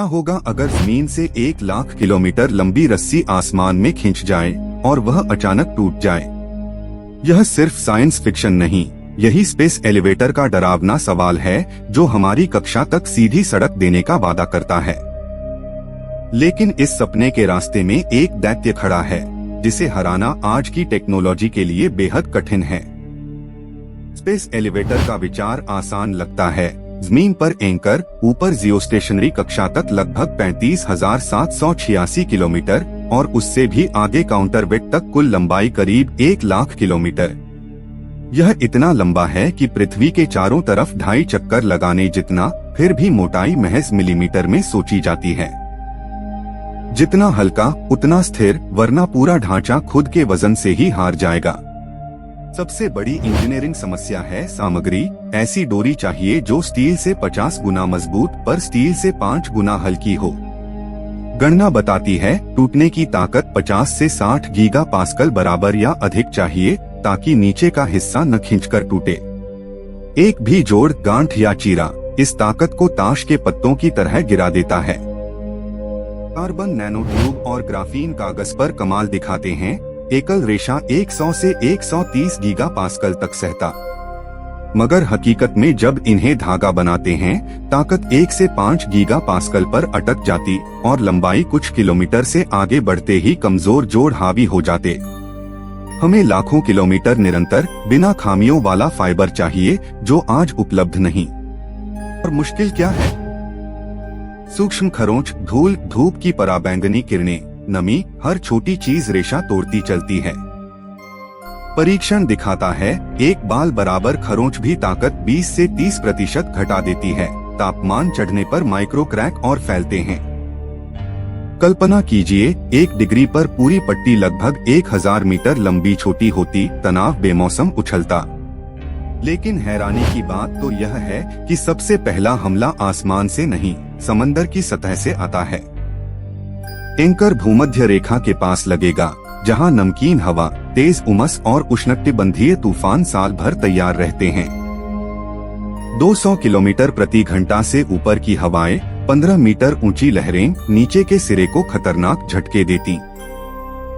क्या होगा अगर जमीन से 1,00,000 किलोमीटर लंबी रस्सी आसमान में खींच जाए और वह अचानक टूट जाए? यह सिर्फ साइंस फिक्शन नहीं, यही स्पेस एलिवेटर का डरावना सवाल है जो हमारी कक्षा तक सीधी सड़क देने का वादा करता है। लेकिन इस सपने के रास्ते में एक दैत्य खड़ा है जिसे हराना आज की टेक्नोलॉजी के लिए बेहद कठिन है। स्पेस एलिवेटर का विचार आसान लगता है, जमीन पर एंकर, ऊपर जियोस्टेशनरी कक्षा तक लगभग 35,786 किलोमीटर और उससे भी आगे काउंटरवेट तक कुल लंबाई करीब 1,00,000 किलोमीटर। यह इतना लंबा है कि पृथ्वी के चारों तरफ 2.5 चक्कर लगाने जितना, फिर भी मोटाई महज मिलीमीटर में सोची जाती है। जितना हल्का उतना स्थिर, वरना पूरा ढांचा खुद के वजन से ही हार जाएगा। सबसे बड़ी इंजीनियरिंग समस्या है सामग्री। ऐसी डोरी चाहिए जो स्टील से 50 गुना मजबूत पर स्टील से 5 गुना हल्की हो। गणना बताती है टूटने की ताकत 50 से 60 गीगा पास्कल बराबर या अधिक चाहिए ताकि नीचे का हिस्सा न खींचकर टूटे। एक भी जोड़, गांठ या चीरा इस ताकत को ताश के पत्तों की तरह गिरा देता है। कार्बन नैनोट्यूब और ग्राफीन कागज पर कमाल दिखाते हैं। एकल रेशा 100 से 130 गीगा पास्कल तक सहता, मगर हकीकत में जब इन्हें धागा बनाते हैं ताकत 1 से 5 गीगा पास्कल पर अटक जाती और लंबाई कुछ किलोमीटर से आगे बढ़ते ही कमजोर जोड़ हावी हो जाते। हमें लाखों किलोमीटर निरंतर बिना खामियों वाला फाइबर चाहिए जो आज उपलब्ध नहीं। और मुश्किल क्या है? सूक्ष्म खरोंच, धूल, धूप की पराबैंगनी किरणें, नमी, हर छोटी चीज रेशा तोड़ती चलती है। परीक्षण दिखाता है एक बाल बराबर खरोंच भी ताकत 20 से 30% घटा देती है। तापमान चढ़ने पर माइक्रो क्रैक और फैलते हैं। कल्पना कीजिए 1 डिग्री पर पूरी पट्टी लगभग 1000 मीटर लंबी छोटी होती, तनाव बेमौसम उछलता। लेकिन हैरानी की बात तो यह है कि सबसे पहला हमला आसमान से नहीं, समंदर की सतह से आता है। एंकर भूमध्य रेखा के पास लगेगा जहां नमकीन हवा, तेज उमस और उष्णकटिबंधीय तूफान साल भर तैयार रहते हैं। 200 किलोमीटर प्रति घंटा से ऊपर की हवाएं, 15 मीटर ऊंची लहरें नीचे के सिरे को खतरनाक झटके देती।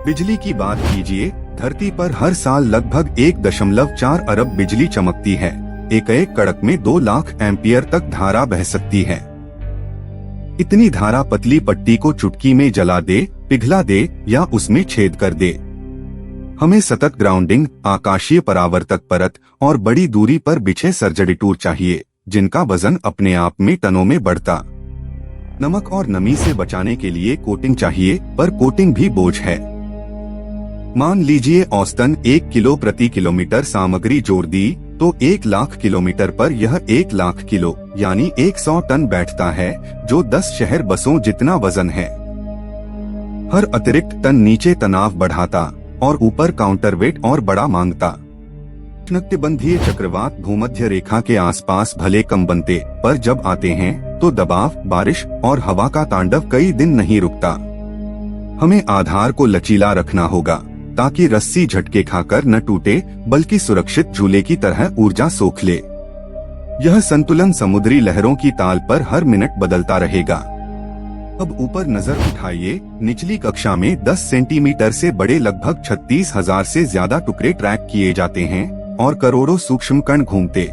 बिजली की बात कीजिए, धरती पर हर साल लगभग 1.4 अरब बिजली चमकती है। एक कड़क में 2 लाख एम्पियर तक धारा बह सकती है। इतनी धारा पतली पट्टी को चुटकी में जला दे, पिघला दे या उसमें छेद कर दे। हमें सतत ग्राउंडिंग, आकाशीय परावर्तक परत और बड़ी दूरी पर बिछे सर्जरीटूर चाहिए जिनका वजन अपने आप में टनों में बढ़ता। नमक और नमी से बचाने के लिए कोटिंग चाहिए, पर कोटिंग भी बोझ है। मान लीजिए औसतन 1 किलो प्रति किलोमीटर सामग्री जोड़ दी तो 1,00,000 किलोमीटर पर यह 1,00,000 किलो यानी 100 टन बैठता है, जो 10 शहर बसों जितना वजन है। हर अतिरिक्त टन नीचे तनाव बढ़ाता और ऊपर काउंटरवेट और बड़ा मांगता। उष्णकटिबंधीय चक्रवात भूमध्य रेखा के आसपास भले कम बनते, पर जब आते हैं तो दबाव, बारिश और हवा का तांडव कई दिन नहीं रुकता। हमें आधार को लचीला रखना होगा ताकि रस्सी झटके खाकर न टूटे बल्कि सुरक्षित झूले की तरह ऊर्जा सोख ले। यह संतुलन समुद्री लहरों की ताल पर हर मिनट बदलता रहेगा। अब ऊपर नजर उठाइए, निचली कक्षा में 10 सेंटीमीटर से बड़े लगभग 36,000 से ज्यादा टुकड़े ट्रैक किए जाते हैं और करोड़ों सूक्ष्म कण घूमते।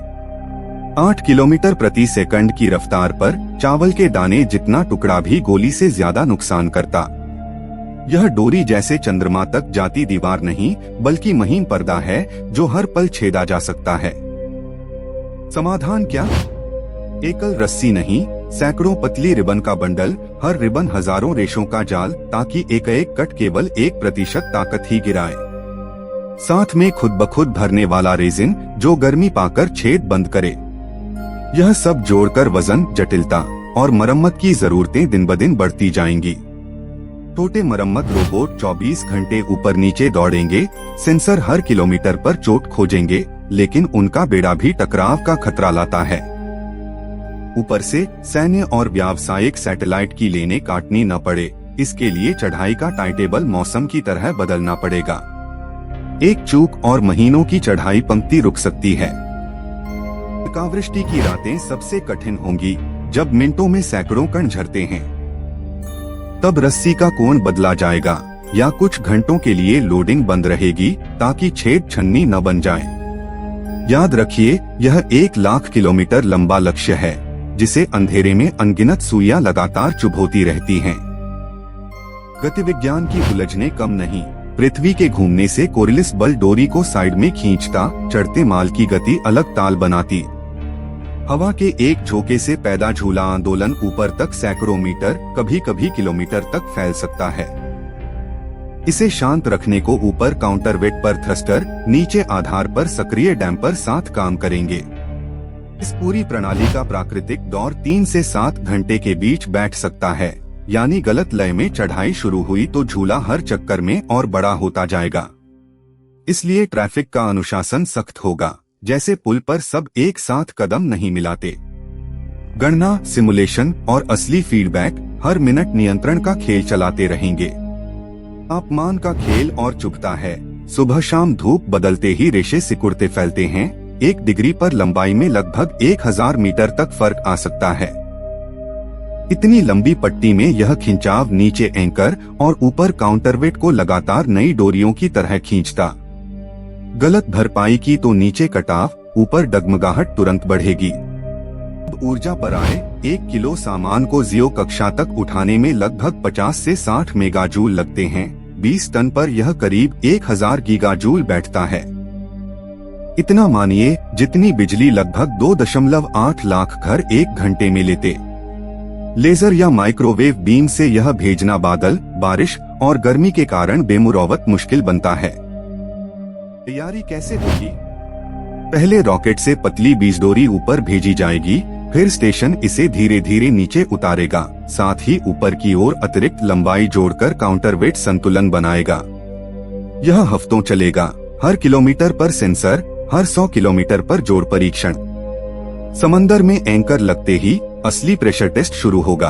8 किलोमीटर प्रति सेकंड की रफ्तार पर चावल के दाने जितना टुकड़ा भी गोली से ज्यादा नुकसान करता। यह डोरी जैसे चंद्रमा तक जाती दीवार नहीं बल्कि महीन पर्दा है जो हर पल छेदा जा सकता है। समाधान क्या? एकल रस्सी नहीं, सैकड़ों पतली रिबन का बंडल, हर रिबन हजारों रेशों का जाल, ताकि एक कट केवल 1% ताकत ही गिराए। साथ में खुद ब खुद भरने वाला रेजिन जो गर्मी पाकर छेद बंद करे। यह सब जोड़कर वजन, जटिलता और मरम्मत की जरूरतें दिन ब दिन बढ़ती जाएंगी। छोटे मरम्मत रोबोट 24 घंटे ऊपर नीचे दौड़ेंगे, सेंसर हर किलोमीटर पर चोट खोजेंगे, लेकिन उनका बेड़ा भी टकराव का खतरा लाता है। ऊपर से सैन्य और व्यावसायिक सैटेलाइट की लेने काटनी न पड़े, इसके लिए चढ़ाई का टाइमटेबल मौसम की तरह बदलना पड़ेगा। एक चूक और महीनों की चढ़ाई पंक्ति रुक सकती है। शिलावृष्टि की रातें सबसे कठिन होंगी, जब मिनटों में सैकड़ों कण झरते हैं। तब रस्सी का कोण बदला जाएगा या कुछ घंटों के लिए लोडिंग बंद रहेगी ताकि छेद छन्नी न बन जाए। याद रखिए, यह 1 लाख किलोमीटर लंबा लक्ष्य है जिसे अंधेरे में अनगिनत सुइयां लगातार चुभोती रहती हैं। गतिविज्ञान की उलझने कम नहीं। पृथ्वी के घूमने से कोरिलिस बल डोरी को साइड में खींचता, चढ़ते माल की गति अलग ताल बनाती। हवा के एक झोंके से पैदा झूला आंदोलन ऊपर तक सैकड़ों मीटर, कभी कभी किलोमीटर तक फैल सकता है। इसे शांत रखने को ऊपर काउंटरवेट पर थ्रस्टर, नीचे आधार पर सक्रिय डैम्पर साथ काम करेंगे। इस पूरी प्रणाली का प्राकृतिक दौर 3 से 7 घंटे के बीच बैठ सकता है, यानी गलत लय में चढ़ाई शुरू हुई तो झूला हर चक्कर में और बड़ा होता जाएगा। इसलिए ट्रैफिक का अनुशासन सख्त होगा, जैसे पुल पर सब एक साथ कदम नहीं मिलाते। गणना, सिमुलेशन और असली फीडबैक, हर मिनट नियंत्रण का खेल चलाते रहेंगे। तापमान का खेल और चुभता है। सुबह शाम धूप बदलते ही रेशे सिकुड़ते फैलते हैं। 1 डिग्री पर लंबाई में लगभग 1000 मीटर तक फर्क आ सकता है। इतनी लंबी पट्टी में यह खिंचाव नीचे एंकर और ऊपर काउंटरवेट को लगातार नई डोरियों की तरह खींचता। गलत भरपाई की तो नीचे कटाव, ऊपर डगमगाहट तुरंत बढ़ेगी। ऊर्जा पर आए, 1 किलो सामान को 0 कक्षा तक उठाने में लगभग 50 से 60 मेगाजूल लगते हैं। 20 टन पर यह करीब 1000 गीगाजूल बैठता है। इतना मानिए जितनी बिजली लगभग 2.8 लाख घर 1 घंटे में लेते। लेजर या माइक्रोवेव बीम से यह भेजना बादल, बारिश और गर्मी के कारण बेमुरौवत मुश्किल बनता है। तैयारी कैसे होगी? पहले रॉकेट से पतली बीज डोरी ऊपर भेजी जाएगी, फिर स्टेशन इसे धीरे धीरे नीचे उतारेगा। साथ ही ऊपर की ओर अतिरिक्त लंबाई जोड़कर काउंटरवेट संतुलन बनाएगा। यह हफ्तों चलेगा। हर किलोमीटर पर सेंसर, हर 100 किलोमीटर पर जोड़ परीक्षण। समंदर में एंकर लगते ही असली प्रेशर टेस्ट शुरू होगा।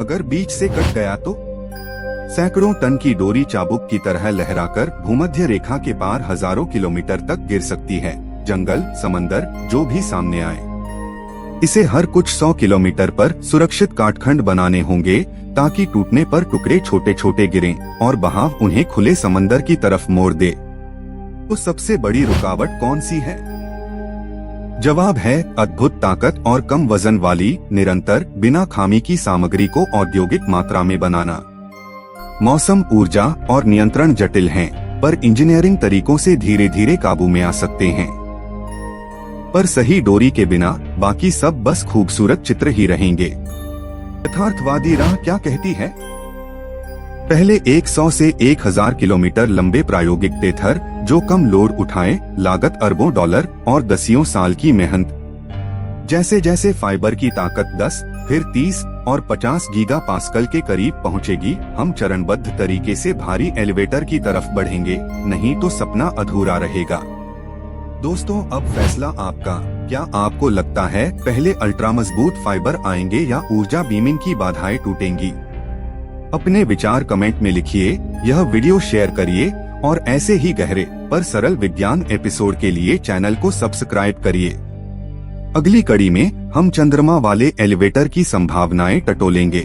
अगर बीच से कट गया तो सैकड़ों टन की डोरी चाबुक की तरह लहराकर भूमध्य रेखा के पार हजारों किलोमीटर तक गिर सकती है। जंगल, समंदर, जो भी सामने आए। इसे हर कुछ 100 किलोमीटर पर सुरक्षित काटखंड बनाने होंगे ताकि टूटने पर टुकड़े छोटे छोटे गिरें और बहाव उन्हें खुले समंदर की तरफ मोड़ दे। तो सबसे बड़ी रुकावट कौन सी है? जवाब है अद्भुत ताकत और कम वजन वाली, निरंतर, बिना खामी की सामग्री को औद्योगिक मात्रा में बनाना। मौसम, ऊर्जा और नियंत्रण जटिल हैं, पर इंजीनियरिंग तरीकों से धीरे धीरे काबू में आ सकते हैं। पर सही डोरी के बिना बाकी सब बस खूबसूरत चित्र ही रहेंगे। यथार्थवादी राह क्या कहती है? पहले 100 से 1000 किलोमीटर लंबे प्रायोगिक टेथर जो कम लोड उठाए, लागत अरबों डॉलर और दसियों साल की मेहनत। जैसे जैसे फाइबर की ताकत 10, फिर 30 और 50 गीगा पास्कल के करीब पहुंचेगी, हम चरणबद्ध तरीके से भारी एलिवेटर की तरफ बढ़ेंगे, नहीं तो सपना अधूरा रहेगा। दोस्तों, अब फैसला आपका। क्या आपको लगता है पहले अल्ट्रा मजबूत फाइबर आएंगे या ऊर्जा बीमिंग की बाधाएं टूटेंगी? अपने विचार कमेंट में लिखिए, यह वीडियो शेयर करिए और ऐसे ही गहरे पर सरल विज्ञान एपिसोड के लिए चैनल को सब्सक्राइब करिए। अगली कड़ी में हम चंद्रमा वाले एलिवेटर की संभावनाएं टटोलेंगे।